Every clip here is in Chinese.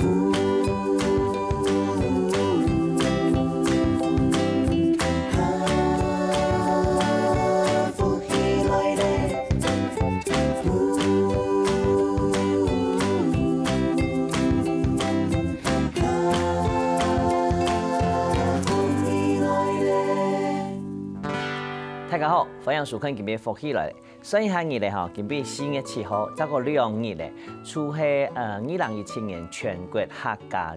大家好，欢迎收看今日福起来。算一下日咧吼，今日4月7号，再过2日咧，出系2017年全国客家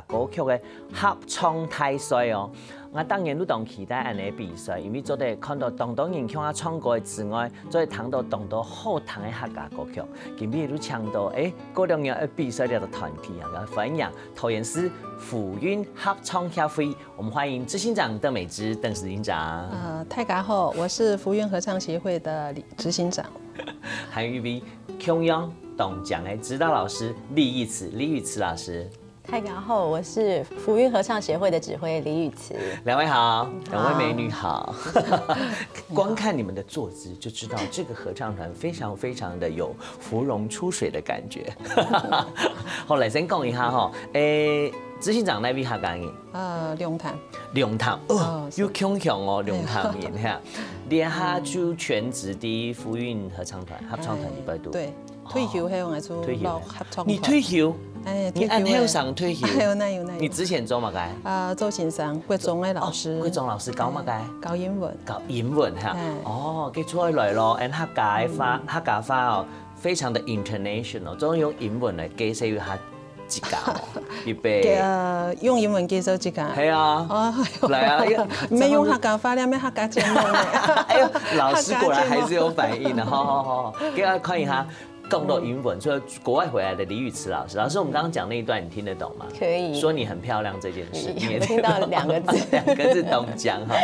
歌曲嘅合唱大赛哦。我当然都当期待安尼比赛，因为做得看到当多人唱唱歌之外，做听到当多好听嘅客家歌曲。今日都唱到过2日比赛的团体啊，来分享桃园市府运合唱协会。我们欢迎执行长邓美芝邓执行长。大家好，我是福运合唱协会的执行长。还有一位中央董奖的指导老师李玉慈老师。大家好，我是福运合唱协会的指挥李雨慈。两位好，两位美女好。光看你们的坐姿就知道，这个合唱团非常非常的有芙蓉出水的感觉。好，来先讲一下哈，执行长那位客家人？龙潭哦，有强哦，龙潭人哈。你下就全职的福运合唱团合唱团里边都对，退休希望来做老合唱团。你退休？你按后上退休？有那。你之前做嘛该？做先生，国中的老师。国中老师教嘛该？教英文。教英文哈。哦，佢出来咯，客家话哦，非常的 international， 总用英文来介绍一下自己。预备。用英文介绍自己。系啊。来啊！没用客家话，你咩客家节目咧？哎呦，老师果然还是有反应的，好，给大家看一下。更多英文，所以国外回来的李雨慈老师，我们刚刚讲那一段，你听得懂吗？可以。说你很漂亮这件事，你也听到2个字，2个字懂讲哈。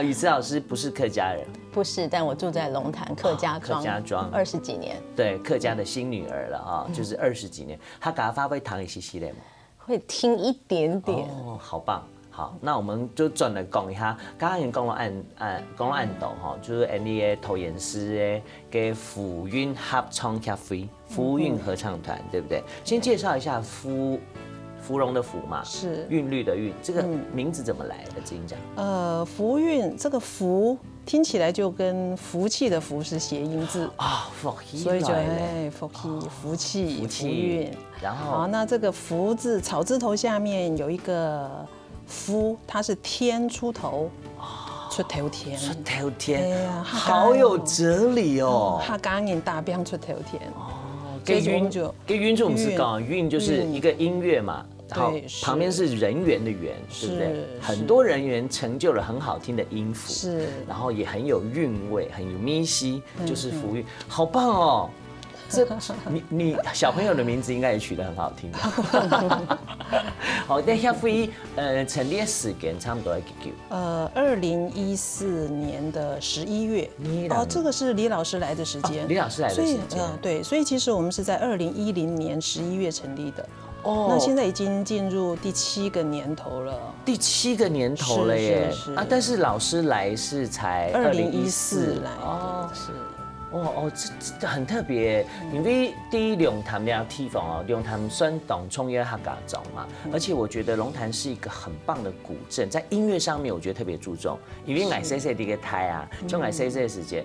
雨慈老师不是客家人，不是，但我住在龙潭客家庄20几年，对，客家的新女儿了啊，就是20几年。他给他发挥糖一些的吗？会听一点点。哦，好棒。好，那我们就转来讲一下，刚刚已经讲了按道哈，就是你的桃园市的福运合唱协会、福运合唱团，对不对？先介绍一下芙蓉的芙嘛，是韵律的韵，这个名字怎么来的？执行长。福运这个福听起来就跟福气的福是谐音字啊，福气，所以就福气福运。然后好，那这个福字草字頭下面有一个。夫，它是天出头，出头天，出头天，好有哲理哦。客家人大兵出头天哦。给韵就我们是讲韵就是一个音乐嘛，然后旁边是人员的员，对不对？很多人员成就了很好听的音符，是，然后也很有韵味，很有咪西，就是福韵，好棒哦。这你小朋友的名字应该也取得很好听。好，但协会成立的时间差不多几久？2014年的11月。这个是李老师来的时间。李老师来的时间。对，所以其实我们是在2010年11月成立的。哦，那现在已经进入第7个年头了。第7个年头了耶！啊，但是老师来是才2014来的。是。这很特别，因为第一龙潭的地方哦，龙潭算当创业客家庄嘛，而且我觉得龙潭是一个很棒的古镇，在音乐上面我觉得特别注重，因为我细细的个台啊，就我细细的时间，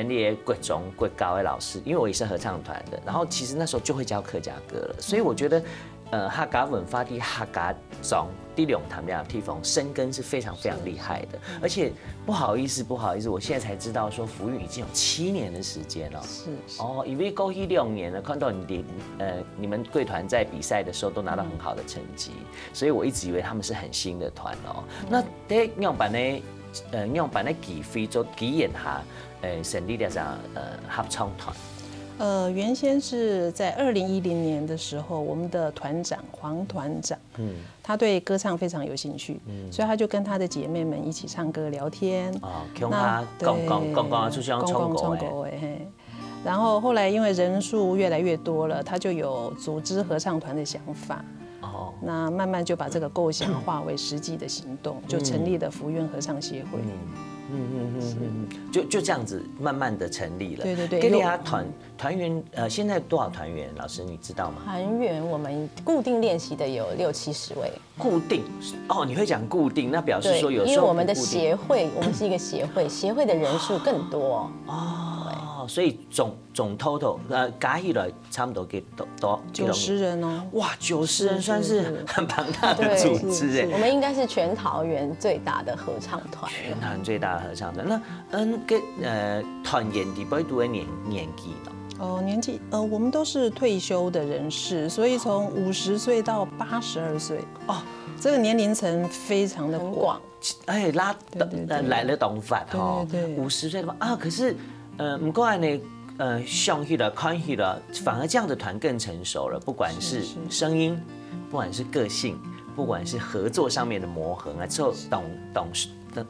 你的国中国高的老师，因为我也是合唱团的，然后其实那时候就会教客家歌了，所以我觉得。客家文化的客家庄第龙潭这样的地方生根是非常非常厉害的，而且不好意思，我现在才知道说福运已经有7年的时间了。是哦，因为过去6年了，看到你们贵团在比赛的时候都拿到很好的成绩，所以我一直以为他们是很新的团哦。那在样板的几非洲几年下，成立了这样合唱团。原先是在2010年的时候，我们的团长黄团长，他对歌唱非常有兴趣，所以他就跟他的姐妹们一起唱歌聊天。跟他讲出去唱歌然后后来因为人数越来越多了，他就有组织合唱团的想法。那慢慢就把这个构想化为实际的行动，就成立了福运合唱协会。就这样子慢慢的成立了。对对对。跟大家团员现在多少团员？老师你知道吗？团员我们固定练习的有60-70位。固定哦，你会讲固定，那表示说有时候因为我们的协会，我们是一个协会，协会的人数更多哦，所以总 total 加起来差不多给多90人哦。哇，90人算是很庞大的组织哎。我们应该是全桃园最大的合唱团。全桃园最大的合唱团，那团员底不会多年纪呢？年纪我们都是退休的人士，所以从50岁到82岁哦，这个年龄层非常的广。哎，来了懂法哈，对，50岁的话啊，可是不过呢，上去了看去了，反而这样的团更成熟了，不管是声音，不管是个性，不管是合作上面的磨合啊，之后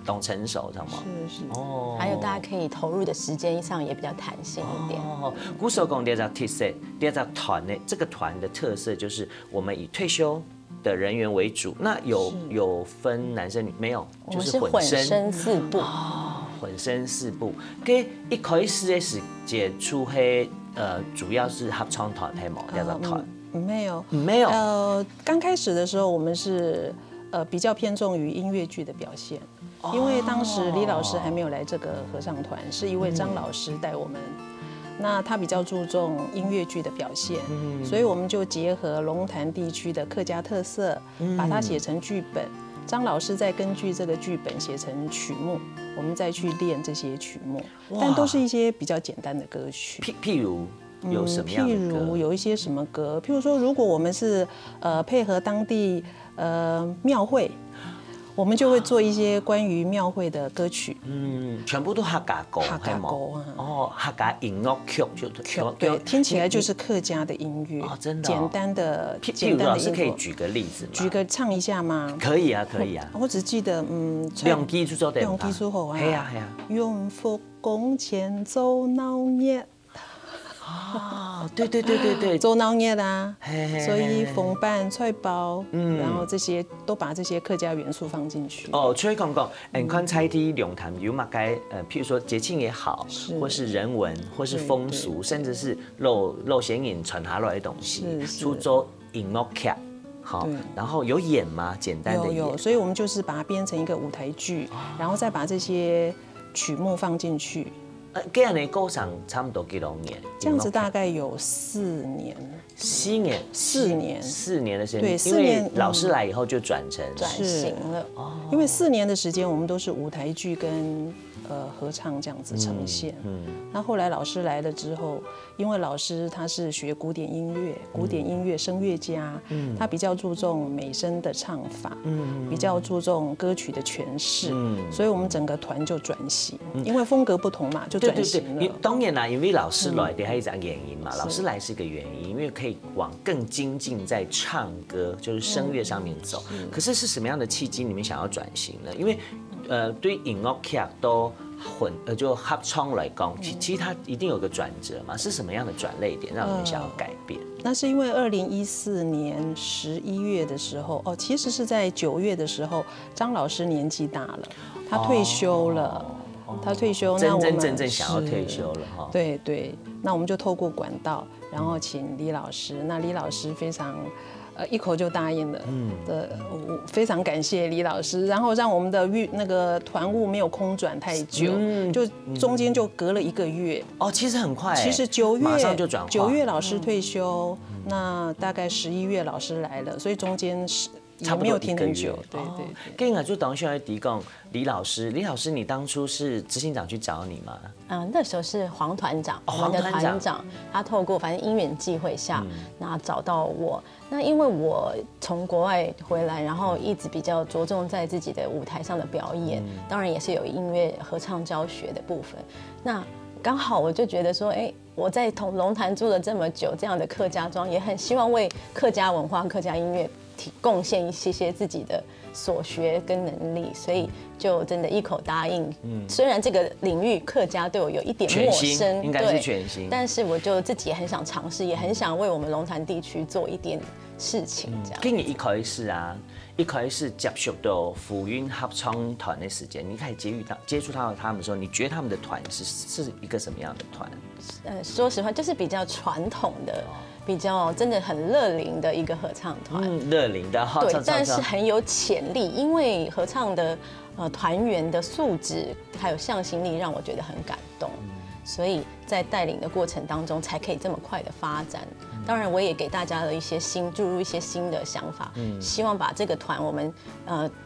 懂成熟，知道吗？是哦，还有大家可以投入的时间上也比较弹性一点。哦，古手工第二特色，第二团呢，这个团的特色就是我们以退休的人员为主。那有分男生女没有？就是混声4部。混声4部，跟一开始的时节出黑主要是合唱团系嘛，第二团没有。刚开始的时候我们是比较偏重于音乐剧的表现。因为当时李老师还没有来这个合唱团，是一位张老师带我们。那他比较注重音乐剧的表现，所以我们就结合龙潭地区的客家特色，把它写成剧本。张老师再根据这个剧本写成曲目，我们再去练这些曲目，但都是一些比较简单的歌曲。譬如有什么样的歌？譬如有一些什么歌？譬如说，如果我们是配合当地庙会。我们就会做一些关于庙会的歌曲，全部都客家歌，客家歌哦，客家音乐曲就对，听起来就是客家的音乐，真的，简单的，譬如老师可以举个例子吗？举个唱一下吗？可以啊。我只记得用基础做的，用基础好啊，系啊。永福宫前走闹热。对，做闹热啦，所以风板、菜包，然后这些都把这些客家元素放进去。所以讲，看菜地龙潭有嘛该譬如说节庆也好，或是人文，或是风俗，甚至是露显影传下来的东西，出做音乐剧，好，然后有演吗？简单的有，所以我们就是把它编成一个舞台剧，然后再把这些曲目放进去。这样的过程差不多几多年？这样子大概有4年。4年？4年的时间。对，4年。因为老师来以后就转型了。因为4年的时间，我们都是舞台剧跟合唱这样子呈现。那后来老师来了之后，因为老师他是学古典音乐声乐家，他比较注重美声的唱法，比较注重歌曲的诠释，所以我们整个团就转型，因为风格不同嘛，就转型了。当然啦，因为老师来的还有一个原因嘛，老师来是一个原因，因为可以往更精进在唱歌，就是声乐上面走。可是是什么样的契机，你们想要转型呢？因为对音乐剧都就合唱来讲，其实它一定有个转折嘛，是什么样的转捩点让你们想要改变？那是因为2014年11月的时候，其实是在9月的时候，张老师年纪大了，他退休了。他退休，那我们真正想要退休了哈。对，那我们就透过管道，然后请李老师。那李老师非常一口就答应了。我非常感谢李老师，然后让我们的那个团务没有空转太久，就中间就隔了1个月。其实很快。其实9月马上就转化。9月老师退休，那大概11月老师来了，所以中间也没有停很久，对。跟我就等于来提供李老师，你当初是执行长去找你吗？那时候是黄团长，我们的团长，他透过反正因缘际会下，那找到我。那因为我从国外回来，然后一直比较着重在自己的舞台上的表演，当然也是有音乐合唱教学的部分。那刚好我就觉得说，我在龙潭住了这么久，这样的客家庄，也很希望为客家文化、客家音乐贡献一些自己的所学跟能力，所以就真的一口答应。虽然这个领域客家对我有一点陌生，应该是全新，但是我就自己也很想尝试，也很想为我们龙潭地区做一点事情，这样。跟你一开始接触到福运合唱团的时间，你开始接触到他们的时候，你觉得他们的团是一个什么样的团？说实话，就是比较传统的。比较真的很乐龄的一个合唱团，乐龄的，对，但是很有潜力，因为合唱的团员的素质还有向心力让我觉得很感动，所以在带领的过程当中才可以这么快的发展。当然，我也给大家了注入一些新的想法，希望把这个团我们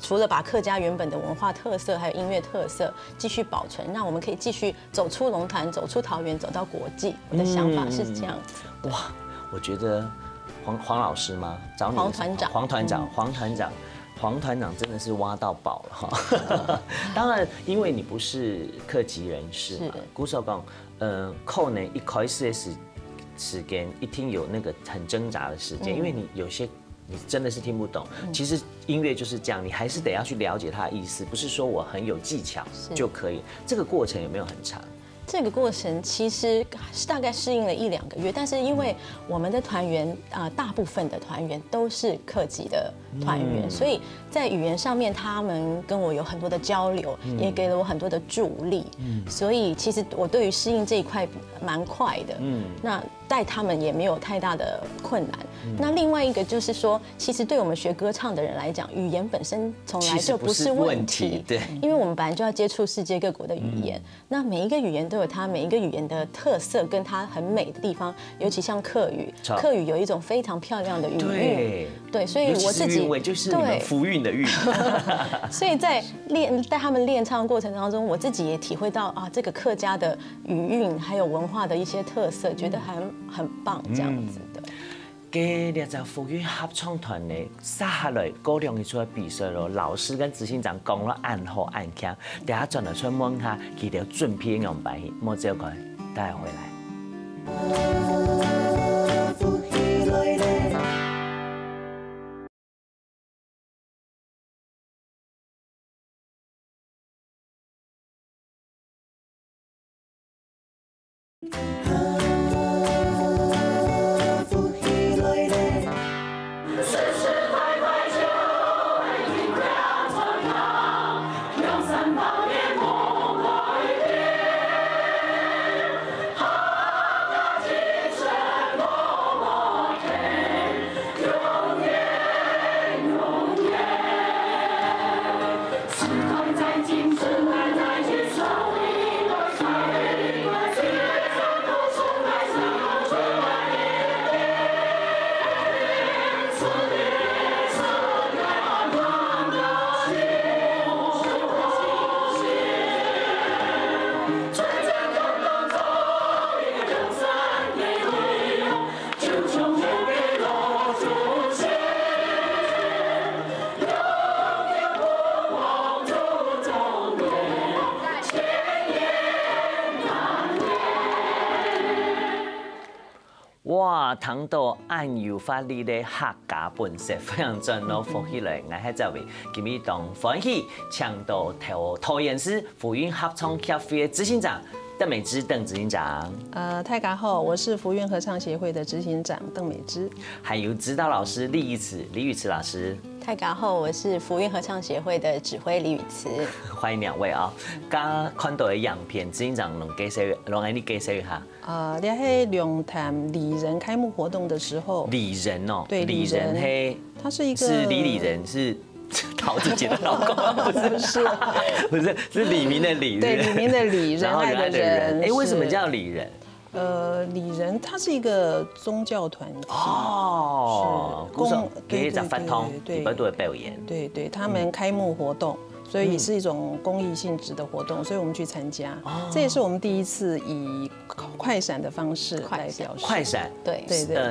除了把客家原本的文化特色还有音乐特色继续保存，让我们可以继续走出龙潭，走出桃园，走到国际。我的想法是这样子。哇！我觉得黄老师吗？找你黄团长，黄团长真的是挖到宝了哈。当然，因为你不是客籍人士嘛，古手讲，可能一开始的时间一定有那个很挣扎的时间，因为你有些你真的是听不懂。其实音乐就是这样，你还是得要去了解它的意思，不是说我很有技巧就可以。这个过程有没有很长？这个过程其实大概适应了1-2个月，但是因为我们的团员大部分的团员都是客籍的团员，所以在语言上面他们跟我有很多的交流，也给了我很多的助力，所以其实我对于适应这一块蛮快的。那带他们也没有太大的困难。那另外一个就是说，其实对我们学歌唱的人来讲，语言本身从来就不是问题，对，因为我们本来就要接触世界各国的语言，那每一个语言都有它每一个语言的特色跟它很美的地方，尤其像客语有一种非常漂亮的语韵，对，所以我自己就是你们福韵的韵，所以在带他们练唱的过程当中，我自己也体会到这个客家的语韵还有文化的一些特色，觉得很棒这样子的。给列在福运合唱团呢，接下来高雄一出来比赛咯，老师跟执行长讲了按好按强，等下转来出问下，佢哋准备用白戏，莫走开，带回来。哇，谈到按有法律的客家本色，非常真咯，福起来，我喺这位今日当欢喜抢到桃园市福运合唱协会的执行长邓美芝邓执行长。大家好，我是福运合唱协会的执行长邓美芝，还有指导老师李宇慈老师。大家好，我是福运合唱协会的指挥李宇慈。欢迎两位啊！刚看到的样片，执行长能介绍一下。你喺龙潭李仁开幕活动的时候，李仁哦，对，李仁嘿，他是一个是李仁是陶子姐的老公，不是是李明的李，对，李明的李，仁爱的仁。哎，为什么叫李仁？李仁它是一个宗教团体哦，给在发通，礼拜都会表演，对，他们开幕活动。所以是一种公益性质的活动，所以我们去参加。这也是我们第一次以快闪的方式来表示。快闪，对，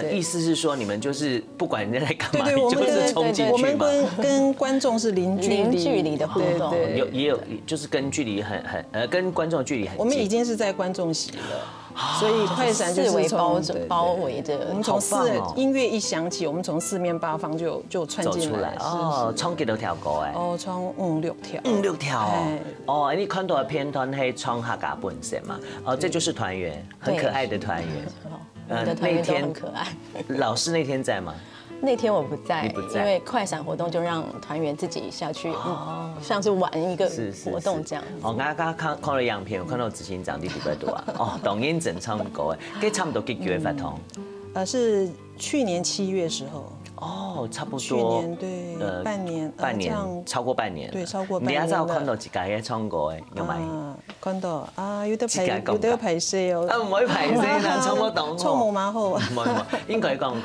意思是说你们就是不管人家在干嘛，你就是冲进去嘛。我们跟观众是零距离的互动，也有就是跟距离跟观众距离很近。我们已经是在观众席了。所以快闪就是包围着。我们从音乐一响起，我们从四面八方就窜进来哦，冲几多条歌哎？哦，冲5、6条。5、6条哦，你看到的片段是冲客家本身嘛？哦，这就是团员，很可爱的团员。我的团员都很可爱。老师那天在吗？那天我不在，因为快闪活动就让团员自己下去，像是玩一个活动这样。哦，我刚刚看了样片，我看到执行长弟弟在多啊。哦，抖音整唱歌哎，跟差不多几个月发通。是去年7月时候。哦，差不多。去年对，半年，超过半年。对，超过半年。你还有看到一家嘅唱歌嘅，有冇？看到啊，有得排泄哦。啊，唔可以排泄啦，唱不懂。唱冇嘛好。唔，應該講，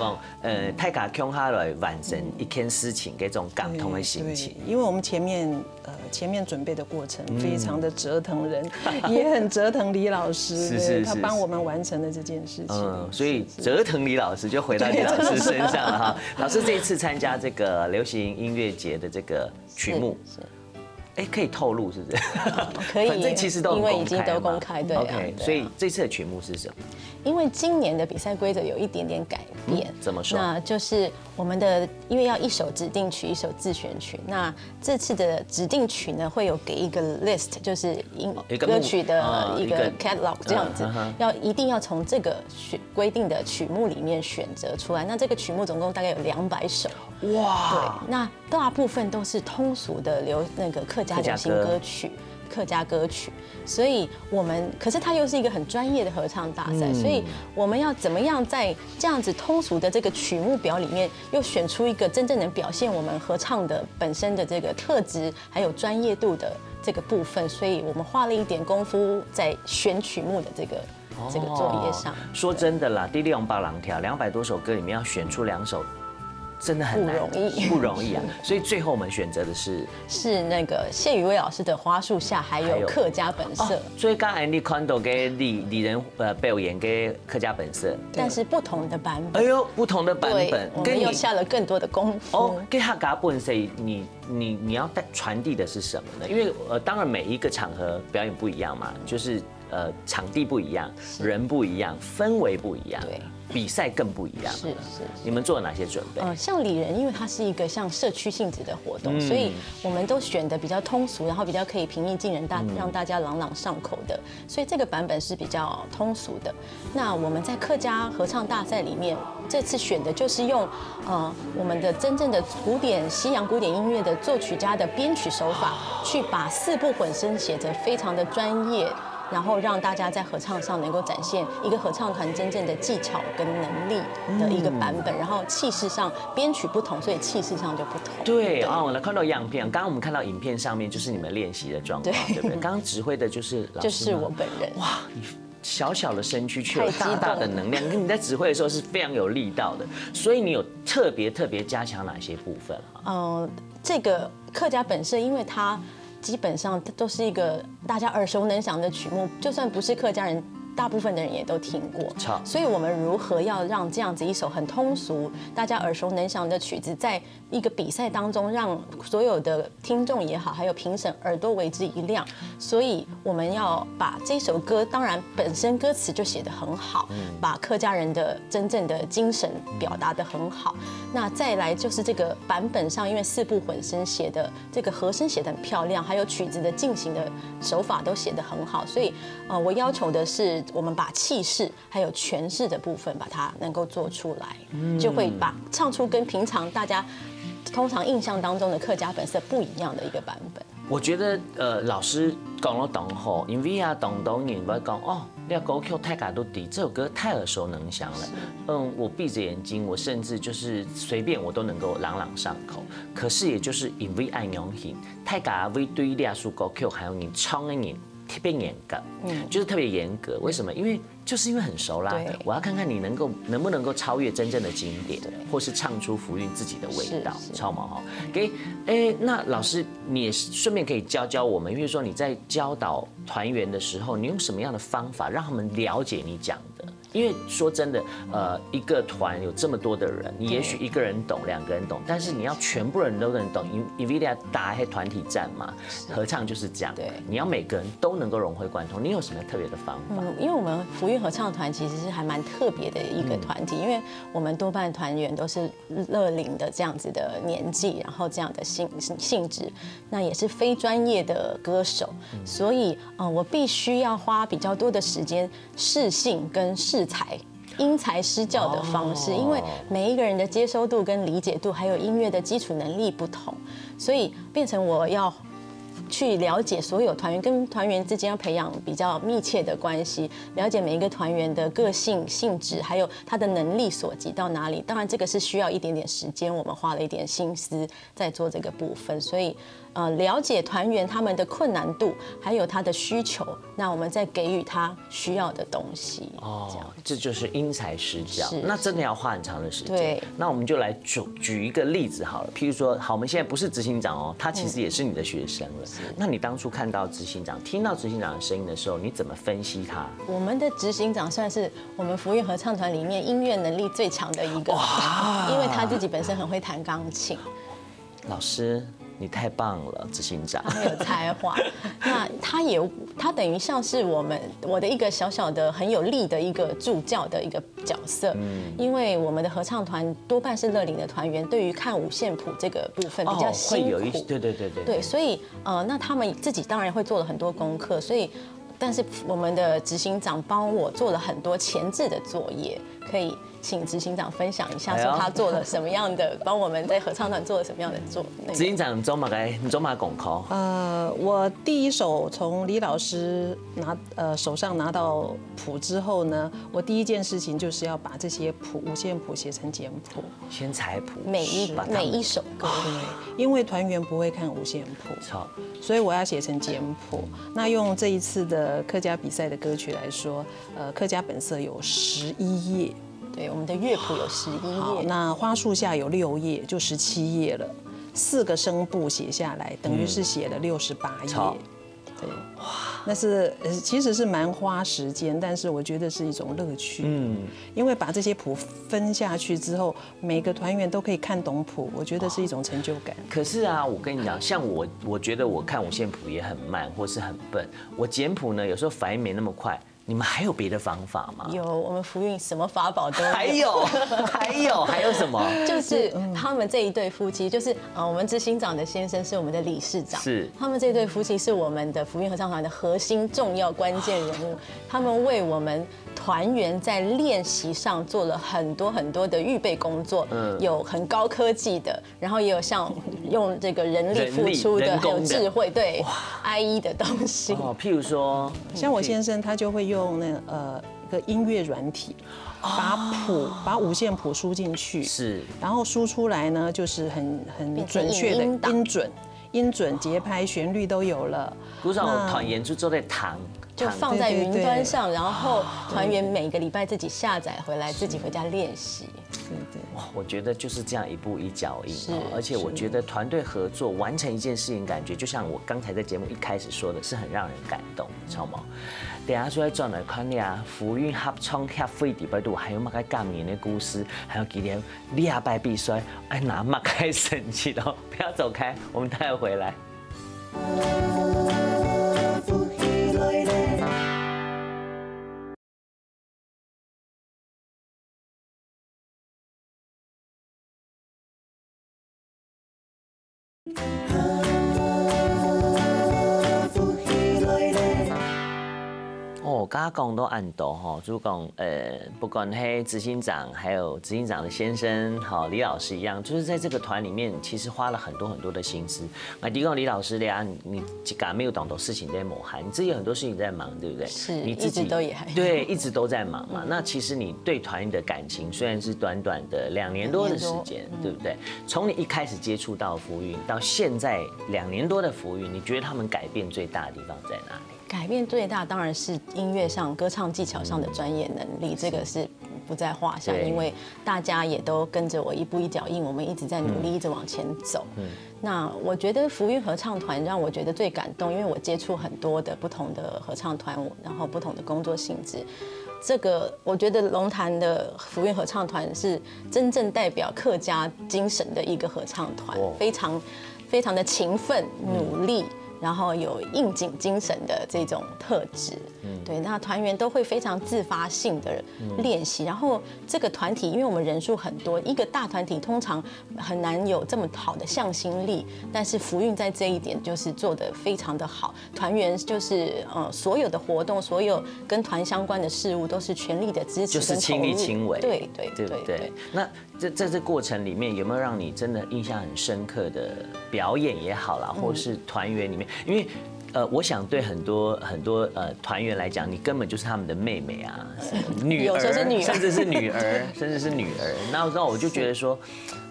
大家共下來完成一件事情嘅一種感同嘅心情。因為我們前面準備的過程非常的折騰人，也很折騰李老師，他幫我們完成了這件事情。所以折騰李老師就回到李老師身上了哈。老師這一次參加這個流行音樂節的這個曲目，哎，可以透露是不是？可以，反正其實都因為已經都公開，對。OK， 所以這次的曲目是什麼？因為今年的比賽規則有一點點改變，怎麼說？那就是我們的，因為要一首指定曲，一首自選曲。那這次的指定曲呢，會有給一個 list，就是歌曲的一個 catalog 這樣子，一定要從這個規定的曲目裡面選擇出來。那這個曲目總共大概有200首。哇！對，那大部分都是通俗的客家流行歌曲。客家歌曲，所以可是它又是一个很专业的合唱大赛，所以我们要怎么样在这样子通俗的这个曲目表里面，又选出一个真正能表现我们合唱的本身的这个特质，还有专业度的这个部分，所以我们花了一点功夫在选曲目的这个作业上。说真的啦，第600郎条200多首歌里面要选出2首。真的很难，不容易啊！所以最后我们选择的是那个谢宇威老师的《花树下》，还有客家本色。所以刚才你看到给李人表演给客家本色，但是不同的版本。哎呦，不同的版本，我们又下了更多的功夫。哦，给客家本色，你要传递的是什么呢？因为当然每一个场合表演不一样嘛，就是场地不一样，人不一样，氛围不一样。对。比赛更不一样，是，你们做了哪些准备？像李人，因为它是一个像社区性质的活动，所以我们都选的比较通俗，然后比较可以平易近人，让大家朗朗上口的，所以这个版本是比较通俗的。那我们在客家合唱大赛里面，这次选的就是用我们的真正的西洋古典音乐的作曲家的编曲手法，去把4部混声写得非常的专业。然后让大家在合唱上能够展现一个合唱团真正的技巧跟能力的一个版本，然后气势上编曲不同，所以气势上就不同。对啊，我来看到样片，刚刚我们看到影片上面就是你们练习的状况，对不对？刚刚指挥的就是老师，就是我本人。哇，你小小的身躯却有大大的能量，跟你在指挥的时候是非常有力道的，所以你有特别加强哪些部分啊？这个客家本色，因为它基本上都是一个大家耳熟能详的曲目，就算不是客家人，大部分的人也都听过。所以我们如何要让这样子一首很通俗、大家耳熟能详的曲子，在一个比赛当中，让所有的听众也好，还有评审耳朵为之一亮。所以我们要把这首歌，当然本身歌词就写得很好，把客家人的真正的精神表达得很好。那再来就是这个版本上，因为4部混声写的这个和声写得很漂亮，还有曲子的进行的手法都写得很好，所以我要求的是，我们把气势还有诠释的部分把它能够做出来，就会把唱出跟平常大家通常印象当中的客家本色不一样的一个版本。我觉得老师讲了懂后，因为啊懂人会讲哦，你歌曲太感都低，这首歌太耳熟能详了。我闭着眼睛，我甚至就是随便我都能够朗朗上口。可是也就是因为爱用心，太感为对于这首歌曲还有你唱的人特别严格，就是特别严格。为什么？因为很熟啦，我要看看你能不能够超越真正的经典，或是唱出福运自己的味道，超毛哈。那老师你也顺便可以教我们，比如说你在教导团员的时候，你用什么样的方法让他们了解你讲的？因为说真的，一个团有这么多的人，你也许一个人懂2个人懂，但是你要全部人都能懂，NVIDIA 打黑团体战嘛，合唱就是这样，你要每个人都能够融会贯通，你有什么特别的方法？因为我们福运合唱团其实是还蛮特别的一个团体，因为我们多半团员都是乐龄的这样子的年纪，然后这样的性质，那也是非专业的歌手，所以我必须要花比较多的时间试性跟试才。因材施教的方式，因为每一个人的接收度跟理解度，还有音乐的基础能力不同，所以变成我要去了解所有团员，跟团员之间要培养比较密切的关系，了解每一个团员的个性、性质，还有他的能力所及到哪里。当然，这个是需要一点点时间，我们花了一点心思在做这个部分，所以。了解团员他们的困难度，还有他的需求，那我们再给予他需要的东西。这就是因材施教。那真的要花很长的时间。对，那我们就来举一个例子好了。譬如说，好，我们现在不是执行长哦，他其实也是你的学生了。那你当初看到执行长，听到执行长的声音的时候，你怎么分析他？我们的执行长算是我们福运合唱团里面音乐能力最强的一个，因为他自己本身很会弹钢琴。老师。你太棒了，执行长，很有才华。那他等于像是我的一个小小的很有力的一个助教的一个角色。因为我们的合唱团多半是乐龄的团员，对于看五线谱这个部分比较辛苦。对，所以那他们自己当然会做了很多功课，所以。但是我们的执行长帮我做了很多前置的作业，可以请执行长分享一下，说他做了什么样的，帮我们在合唱团做了什么样的执行长，你走马拱口。我第一首从李老师手上拿到谱之后呢，我第一件事情就是要把这些五线谱写成简谱，先采谱，每一首歌。对，因为团员不会看五线谱，所以我要写成简谱。那用这一次的客家比赛的歌曲来说，客家本色有11页，对，我们的乐谱有11页，那花树下有6页，就17页了。4个声部写下来，等于是写了68页。对，那是其实是蛮花时间，但是我觉得是一种乐趣。因为把这些谱分下去之后，每个团员都可以看懂谱，我觉得是一种成就感。可是啊，我跟你讲，像我觉得我看五线谱也很慢，或是很笨。我简谱呢，有时候反应没那么快。你们还有别的方法吗？有，我们福运什么法宝都有。还有什么？就是他们这一对夫妻，就是我们执行长的先生是我们的理事长，是他们这对夫妻是我们的福运合唱团的核心重要关键人物，他们为我们团员在练习上做了很多的预备工作，有很高科技的，然后也有像用这个人力付出的，还有智慧对 IE 的东西。譬如说，像我先生他就会用一个音乐软体，把五线谱输进去，是，然后输出来呢就是很准确的音准、节拍、旋律都有了。鼓手团演出之后在弹。就放在云端上，然后团员每个礼拜自己下载回来，自己回家练习。对，我觉得就是这样一步一脚印，而且我觉得团队合作完成一件事情，感觉就像我刚才在节目一开始说的，是很让人感动，知道吗？等下说转来看呀，福运合唱协会底边度还有乜个感人的故事，还有纪念你阿拜比赛，哎拿乜开神奇的，不要走开，我们待会回来。刚刚讲到按多哈，就讲不管是执行长，还有执行长的先生，好李老师一样，就是在这个团里面，其实花了很多的心思。那第一个李老师俩，你没有懂事情在磨汗，你自己有很多事情在忙，对不对？是，你自己一直都也还对，一直都在忙嘛。那其实你对团的感情虽然是短短的2年多的时间，对不对？从你一开始接触到福运，到现在2年多的福运，你觉得他们改变最大的地方在哪里？改变最大当然是音乐上、歌唱技巧上的专业能力，这个是不在话下，因为大家也都跟着我一步一脚印，我们一直在努力，一直往前走。那我觉得福运合唱团让我觉得最感动，因为我接触很多的不同的合唱团，然后不同的工作性质。这个我觉得龙潭的福运合唱团是真正代表客家精神的一个合唱团，非常的勤奋努力。然后有应景精神的这种特质，对，那团员都会非常自发性的练习。然后这个团体，因为我们人数很多，一个大团体通常很难有这么好的向心力，但是福运在这一点就是做得非常的好。团员就是所有的活动，所有跟团相关的事物都是全力的支持，就是亲力亲为，对不对？那在这过程里面，有没有让你真的印象很深刻的表演也好啦，或是团员里面？因为我想对很多团员来讲，你根本就是他们的妹妹啊，女儿，甚至是女儿。那我就觉得说，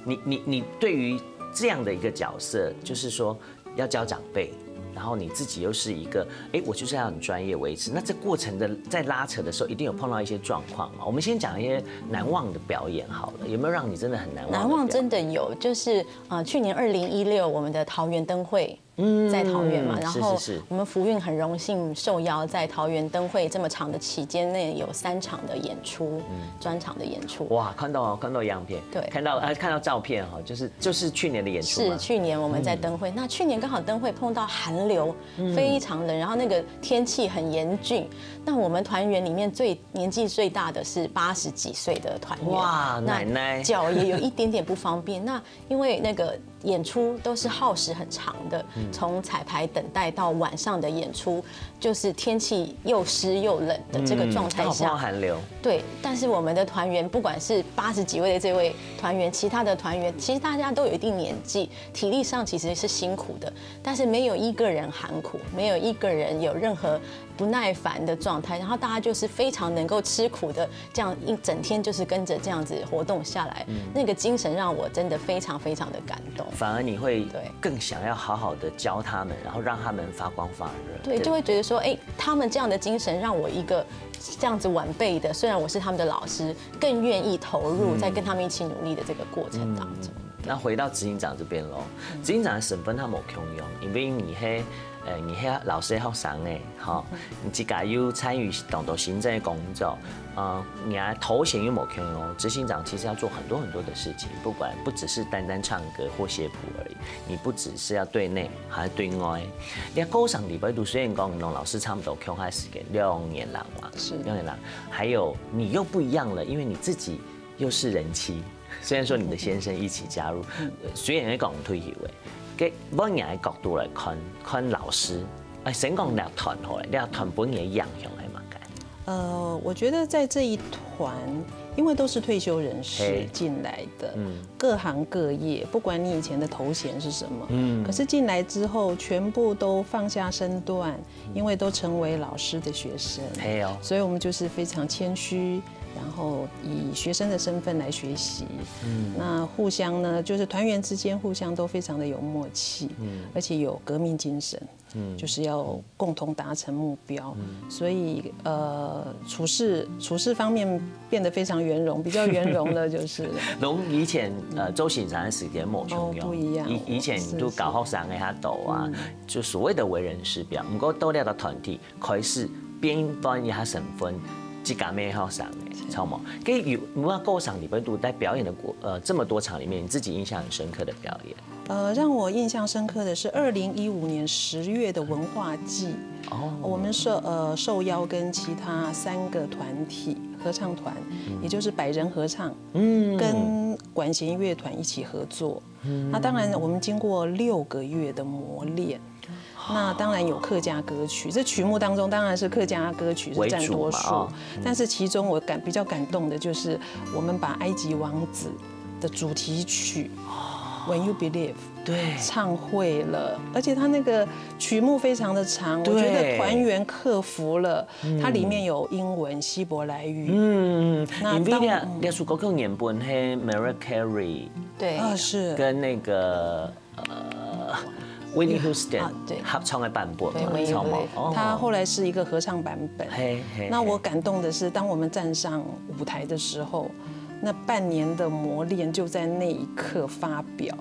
你对于这样的一个角色，就是说要教长辈。然后你自己又是一个，我就是要很专业维持。那这过程的在拉扯的时候，一定有碰到一些状况嘛？我们先讲一些难忘的表演好了，有没有让你真的很难忘？难忘真的有，就是去年2016我们的桃园灯会。在桃园嘛，然后我们福运很荣幸受邀在桃园灯会这么长的期间内有3场的演出，专场的演出。哇，看到样片，对，看到照片哈，就是去年的演出。是去年我们在灯会，那去年刚好灯会碰到寒流，非常冷，然后那个天气很严峻。那我们团员里面年纪最大的是80几岁的团员，哇，奶奶脚也有一点点不方便。那因为那个演出都是耗时很长的，从彩排等待到晚上的演出，就是天气又湿又冷的这个状态下，寒流。对，但是我们的团员，不管是80几位的这位团员，其他的团员，其实大家都有一定年纪，体力上其实是辛苦的，但是没有一个人喊苦，没有一个人有任何不耐烦的状态，然后大家就是非常能够吃苦的，这样一整天就是跟着这样子活动下来，那个精神让我真的非常非常的感动。反而你会更想要好好的教他们，然后让他们发光发热。对，就会觉得说，他们这样的精神让我一个这样子晚辈的，虽然我是他们的老师，更愿意投入在跟他们一起努力的这个过程当中。那回到执行长这边喽，执行长的身份他冇强用，因为你迄老师学生诶，吼，你自家有参与很多行政的工作，你的头衔又冇强用，执行长其实要做很多的事情，不只是单单唱歌或写谱而已，你不只是要对内，还要对外。你在歌上里边读，虽然讲同老师差不多强开时间2年lang嘛，是2年lang，还有你又不一样了，因为你自己又是人妻。虽然说你的先生一起加入，虽然讲退休的，给我人的角度来看老师，先讲两团好了，两团本也样样系嘛该。我觉得在这一团，因为都是退休人士进来的，各行各业，不管你以前的头衔是什么，可是进来之后，全部都放下身段，因为都成为老师的学生，所以我们就是非常谦虚。然后以学生的身份来学习，那互相呢，就是团员之间互相都非常的有默契，而且有革命精神，就是要共同达成目标，所以处事方面变得非常圆融，比较圆融的就是。从以前周行长的时间冇重用，不一样。以前都搞学生的遐多啊，就所谓的为人师表，不过到了的团体开始变换一下身份。即家咩好上嘅，超毛。跟有我歌场里边都在表演的这么多场里面，你自己印象很深刻的表演？让我印象深刻的是2015年10月的文化季，我们受邀跟其他3个团体合唱团，也就是百人合唱，跟管弦乐团一起合作。那当然，我们经过6个月的磨练。那当然有客家歌曲，这曲目当中当然是客家歌曲是占多数，但是其中我比较感动的就是我们把埃及王子的主题曲《When You Believe》唱会了，而且它那个曲目非常的长，我觉得团员克服了，它里面有英文、希伯来语。那因为那首歌曲原本是 Mariah Carey， 对，是跟那个Whitney Houston 合唱的版本，他后来是一个合唱版本。那我感动的是，当我们站上舞台的时候，那半年的磨练就在那一刻发表。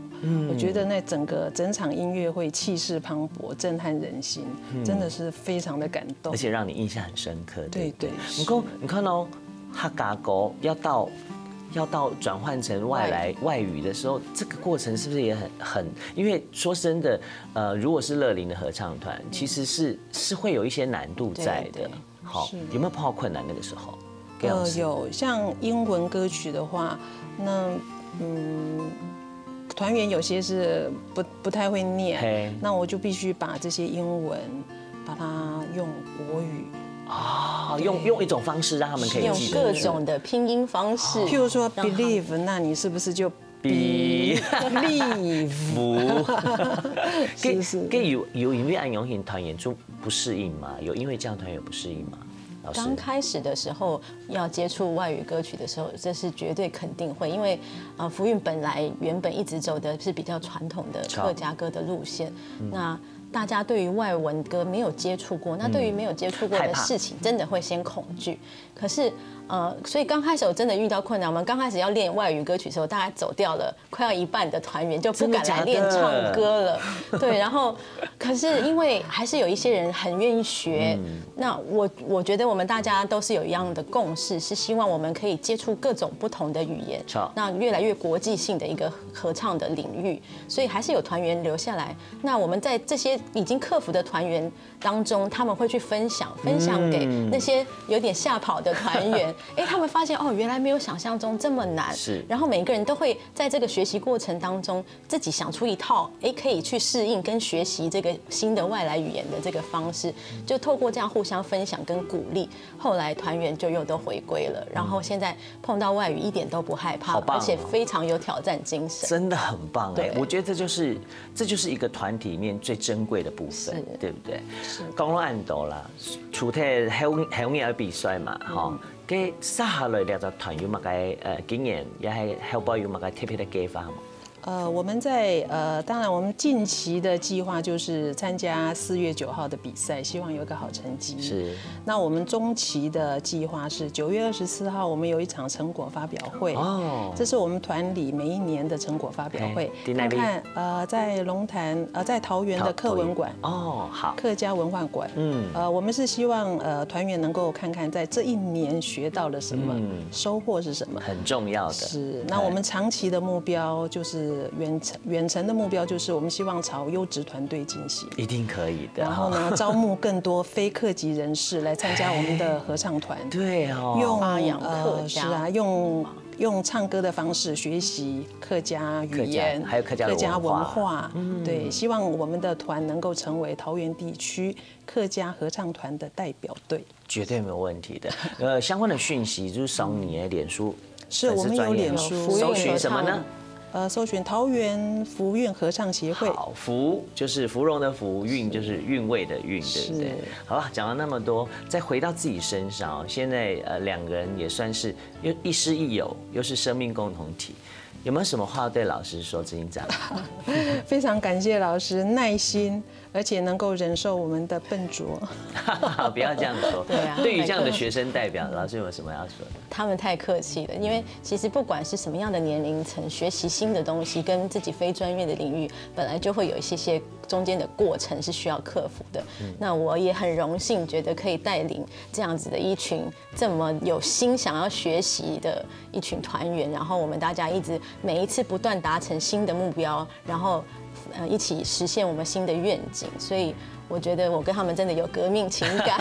我觉得那整场音乐会气势磅礴，震撼人心，真的是非常的感动，而且让你印象很深刻。对。你看哦，客家歌要到转换成外语的时候，这个过程是不是也很？因为说真的，如果是乐龄的合唱团，其实是会有一些难度在的。好，有没有碰到困难那个时候？有，像英文歌曲的话，那团员有些是不太会念，那我就必须把这些英文把它用国语。用一种方式让他们可以用各种的拼音方式，譬如说 believe， 那你是不是就 believe？ 是有因为按永恒团演出不适应吗？有因为这样团员不适应吗？刚开始的时候要接触外语歌曲的时候，这是绝对肯定会，因为福运原本一直走的是比较传统的客家歌的路线，那大家对于外文歌没有接触过，那对于没有接触过的事情，真的会先恐惧。可是所以刚开始我真的遇到困难。我们刚开始要练外语歌曲的时候，大概走掉了快要一半的团员，就不敢来练唱歌了。对，然后可是因为还是有一些人很愿意学，那我觉得我们大家都是有一样的共识，是希望我们可以接触各种不同的语言，那越来越国际性的一个合唱的领域，所以还是有团员留下来。那我们在这些已经克服的团员当中，他们会去分享给那些有点吓跑的团员。他们发现原来没有想象中这么难。是。然后每个人都会在这个学习过程当中，自己想出一套可以去适应跟学习这个新的外来语言的这个方式，就透过这样互相分享跟鼓励，后来团员就又都回归了。然后现在碰到外语一点都不害怕，而且非常有挑战精神，真的很棒我觉得这就是一个团体里面最珍贵的部分，对不对？是。讲到按度啦，除咗係容易比賽嘛，嗬。嘅接下來兩隻團有乜嘅經驗，也係後邊有乜嘅特別嘅計劃嗎？我们当然我们近期的计划就是参加4月9号的比赛，希望有一个好成绩。是。那我们中期的计划是9月24号，我们有一场成果发表会。这是我们团里每一年的成果发表会。看看在龙潭在桃园的客文馆。好。客家文化馆。我们是希望团员能够看看在这一年学到了什么，收获是什么，很重要的。是。那我们长期的目标就是。远程的目标就是我们希望朝优质团队进行，一定可以的。然后呢，招募更多非客籍人士来参加我们的合唱团。对用发扬客家，是啊，用唱歌的方式学习客家语言，还有客家文化。对，希望我们的团能够成为桃园地区客家合唱团的代表队，绝对没有问题的。相关的讯息就是上你的脸书，是我们有脸书，搜寻什么呢？搜寻桃园福运合唱协会。好，福就是芙蓉的福，韵就是韵味的韵，对不对？好吧，讲了那么多，再回到自己身上，现在两个人也算是又亦师亦友，又是生命共同体。有没有什么话对老师说，执行长？非常感谢老师耐心，而且能够忍受我们的笨拙。不要这样说。对啊。对于这样的学生代表，老师有什么要说的？他们太客气了，因为其实不管是什么样的年龄层，学习新的东西跟自己非专业的领域，本来就会有一些中间的过程是需要克服的。那我也很荣幸，觉得可以带领这样子的一群这么有心想要学习的一群团员，然后我们大家每一次不断达成新的目标，然后一起实现我们新的愿景，所以我觉得我跟他们真的有革命情感。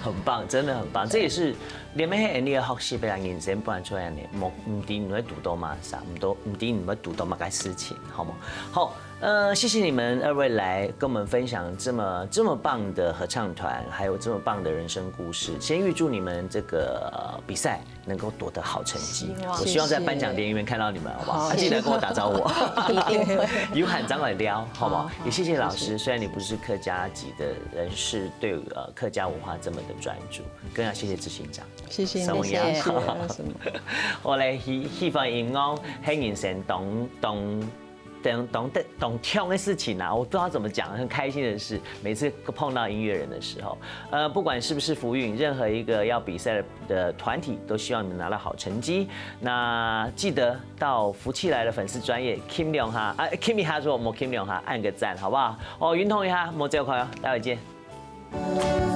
很棒，真的很棒。这也是你们喺呢個學習俾人認真搬出嚟嘅，唔啲唔會讀到嘛啥，唔啲唔會讀到嘛嘅事情，好嗎？好。謝謝你們二位來跟我們分享這麼棒的合唱團，還有這麼棒的人生故事。先預祝你們這個比賽能夠奪得好成績。我希望在頒獎典禮裡面看到你們，好不好？記得跟我打招呼。一定會。有喊張來撩，好不好？也謝謝老師，雖然你不是客家籍的人士，對客家文化這麼的專注，更要謝謝執行長。謝謝你，謝謝。我哋希望音樂喺人生當懂跳的事情啊，我不知道怎么讲，很开心的是，每次碰到音乐人的时候，不管是不是福运，任何一个要比赛的团体，都希望你们拿到好成绩。那记得到福气来的粉丝专业 Kim Leong 哈，Kimi 哈说我们 Kim Leong 哈，按个赞好不好？哦，云通一下，莫这块哦，待会见。